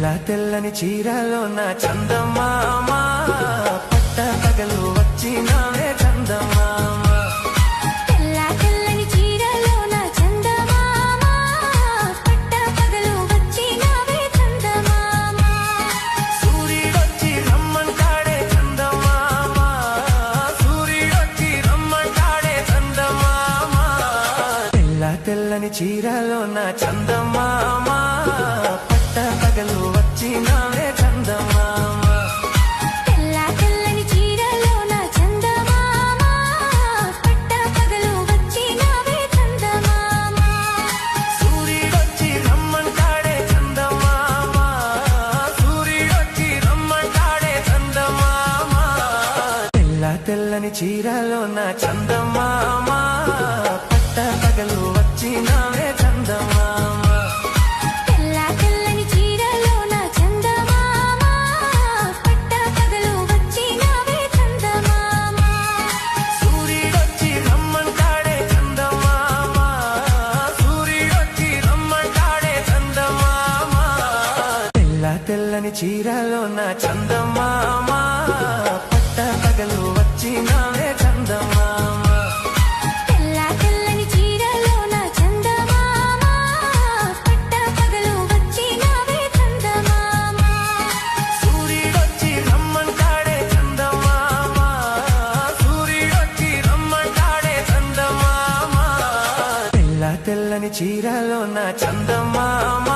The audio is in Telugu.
తెల్లని చీరలో నా చందమామ పట్ట పగలు వచ్చినావే చందమామ తెల్లని చీరలో నా చందమామ పట్ట పగలు వచ్చినావే చందమామ సూర్యుడొచ్చి రమ్మంటాడే చందమామ సూర్యుడొచ్చి రమ్మంటాడే చందమామ తెల్లని చీరలో నా చందమామ పగలు వచ్చినావే చందమామ తెల్లని చీరలో నా చందమామ పట్ట పగలు వచ్చినావే చందమామ సూర్యుడొచ్చి రమ్మంటాడే చందమామ సూర్యుడొచ్చి రమ్మంటాడే చందమామ తెల్లని చీరలో నా చందమామ పట్ట పగలు వచ్చినావే చందమామ తెల్లని చీరలో నా చందమామ పట్ట పగలు వచ్చినావే చందమామ తెల్లని చీరలో నా చందమామ పట్ట పగలు వచ్చినావే చందమామ సూర్యుడొచ్చి రమ్మంటాడే చందమామ సూర్యుడొచ్చి రమ్మంటాడే చందమామ తెల్లని చీరలో నా చందమామ